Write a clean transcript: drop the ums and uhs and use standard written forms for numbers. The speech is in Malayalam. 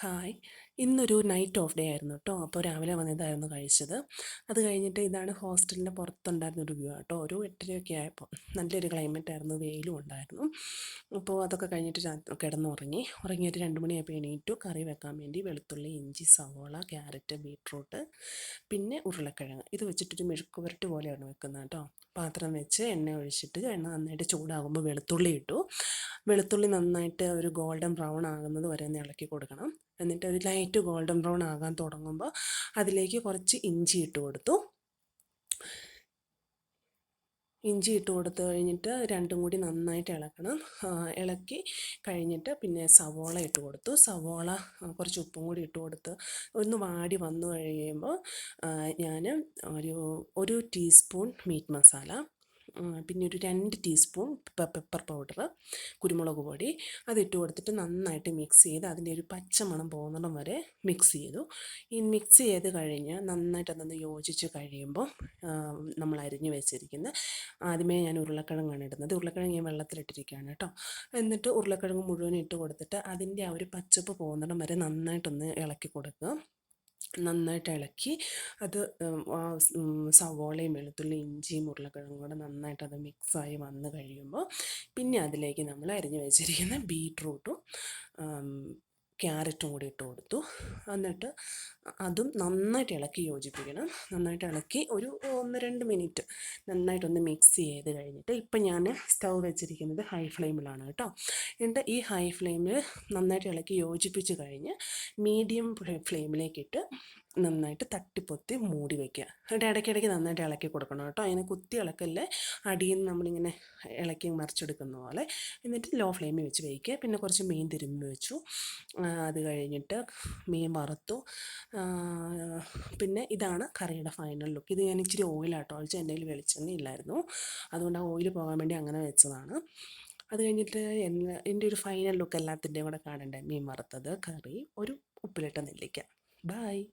ഹായ്. ഇന്നൊരു നൈറ്റ് ഓഫ് ഡേ ആയിരുന്നു കേട്ടോ. അപ്പോൾ രാവിലെ വന്നതായിരുന്നു കഴിച്ചത്. അത് കഴിഞ്ഞിട്ട് ഇതാണ് ഹോസ്റ്റലിൻ്റെ പുറത്തുണ്ടായിരുന്നൊരു വ്യൂ കേട്ടോ. ഒരു 8:30 ആയപ്പോൾ നല്ലൊരു ക്ലൈമറ്റ് ആയിരുന്നു, വെയിലും ഉണ്ടായിരുന്നു. അപ്പോൾ അതൊക്കെ കഴിഞ്ഞിട്ട് കിടന്നുറങ്ങി. ഉറങ്ങിയിട്ട് 2 മണിയായപ്പോൾ എണീറ്റു. കറി വെക്കാൻ വേണ്ടി വെളുത്തുള്ളി, ഇഞ്ചി, സവോള, ക്യാരറ്റ്, ബീട്രൂട്ട്, പിന്നെ ഉരുളക്കിഴങ്ങ് ഇത് വെച്ചിട്ടൊരു മെഴുക്ക് പുരട്ടി പോലെയാണ് വെക്കുന്നത് കേട്ടോ. പാത്രം വെച്ച് എണ്ണ ഒഴിച്ചിട്ട് എണ്ണ നന്നായിട്ട് ചൂടാകുമ്പോൾ വെളുത്തുള്ളി ഇട്ടു. വെളുത്തുള്ളി നന്നായിട്ട് ഒരു ഗോൾഡൻ ബ്രൗൺ ആകുന്നത് വരെ ഒന്ന് ഇളക്കി കൊടുക്കണം. എന്നിട്ട് ഒരു ലൈറ്റ് ഗോൾഡൻ ബ്രൗൺ ആകാൻ തുടങ്ങുമ്പോൾ അതിലേക്ക് കുറച്ച് ഇഞ്ചി ഇട്ട് കൊടുത്തു. ഇഞ്ചി ഇട്ട് കൊടുത്ത് കഴിഞ്ഞിട്ട് രണ്ടും കൂടി നന്നായിട്ട് ഇളക്കണം. ഇളക്കി കഴിഞ്ഞിട്ട് പിന്നെ സവോള ഇട്ട് കൊടുത്തു. സവോള കുറച്ച് ഉപ്പും കൂടി ഇട്ട് കൊടുത്ത് ഒന്ന് വാടി വന്നു കഴിയുമ്പോൾ ഞാൻ ഒരു ടീസ്പൂൺ മീറ്റ് മസാല, പിന്നെ ഒരു 2 ടീസ്പൂൺ പെപ്പർ പൗഡർ, കുരുമുളക് പൊടി അതിട്ട് കൊടുത്തിട്ട് നന്നായിട്ട് മിക്സ് ചെയ്ത് അതിൻ്റെ ഒരു പച്ചമണം പോകുന്നിടം വരെ മിക്സ് ചെയ്തു. ഈ മിക്സ് ചെയ്ത് കഴിഞ്ഞ് നന്നായിട്ട് അതൊന്ന് യോജിച്ച് കഴിയുമ്പോൾ നമ്മൾ അരിഞ്ഞ് വെച്ചിരിക്കുന്ന, ആദ്യമേ ഞാൻ ഉരുളക്കിഴങ്ങാണ് ഇടുന്നത്. ഉരുളക്കിഴങ്ങ് ഞാൻ വെള്ളത്തിലിട്ടിരിക്കുകയാണ് കേട്ടോ. എന്നിട്ട് ഉരുളക്കിഴങ്ങ് മുഴുവൻ ഇട്ട് കൊടുത്തിട്ട് അതിൻ്റെ ആ ഒരു പച്ചപ്പ് പോകുന്നിടം വരെ നന്നായിട്ടൊന്ന് ഇളക്കി കൊടുക്കുക. നന്നായിട്ട് ഇളക്കി അത് സവോളയും വെളുത്തുള്ളി ഇഞ്ചിയും ഉരുളക്കിഴങ്ങും കൂടെ നന്നായിട്ട് അത് മിക്സായി വന്നു കഴിയുമ്പോൾ പിന്നെ അതിലേക്ക് നമ്മൾ അരിഞ്ഞു വെച്ചിരിക്കുന്ന ബീട്രൂട്ടും ക്യാരറ്റും കൂടി ഇട്ട് കൊടുത്തു. എന്നിട്ട് അതും നന്നായിട്ട് ഇളക്കി യോജിപ്പിക്കണം. നന്നായിട്ട് ഇളക്കി ഒരു 1-2 മിനിറ്റ് നന്നായിട്ടൊന്ന് മിക്സ് ചെയ്ത് കഴിഞ്ഞിട്ട് ഇപ്പം ഞാൻ സ്റ്റൗ വെച്ചിരിക്കുന്നത് ഹൈ ഫ്ലെയിമിലാണ് കേട്ടോ. എന്നിട്ട് ഈ ഹൈ ഫ്ലെയിമിൽ നന്നായിട്ട് ഇളക്കി യോജിപ്പിച്ച് കഴിഞ്ഞ് മീഡിയം ഫ്ലെയിമിലേക്കിട്ട് നന്നായിട്ട് തട്ടിപ്പൊത്തി മൂടി വയ്ക്കുക. എന്നിട്ട് ഇടയ്ക്കിടയ്ക്ക് നന്നായിട്ട് ഇളക്കി കൊടുക്കണം കേട്ടോ. അതിനെ കുത്തി ഇളക്കല്ലേ, അടിയിൽ നിന്ന് നമ്മളിങ്ങനെ ഇളക്കി മറിച്ചെടുക്കുന്ന പോലെ. എന്നിട്ട് ലോ ഫ്ലെയിമിൽ വെച്ച് വേവിക്കുക. പിന്നെ കുറച്ച് മീൻ തിരുമ്മി വെച്ചു. അത് കഴിഞ്ഞിട്ട് മീൻ വറുത്തു. പിന്നെ ഇതാണ് കറിയുടെ ഫൈനൽ ലുക്ക്. ഇത് ഞാൻ ഇച്ചിരി ഓയിലാട്ടോ ഒഴിച്ച്, എൻ്റെ കയ്യിൽ വെളിച്ചെണ്ണ ഇല്ലായിരുന്നു, അതുകൊണ്ട് ആ ഓയിൽ പോകാൻ വേണ്ടി അങ്ങനെ വെച്ചതാണ്. അത് കഴിഞ്ഞിട്ട് എൻ്റെ ഒരു ഫൈനൽ ലുക്ക് എല്ലാത്തിൻ്റെയും കൂടെ കാണണ്ടേ. മീൻ വറുത്തത്, കറി, ഒരു ഉപ്പിലിട്ട നെല്ലിക്ക. ബായ്.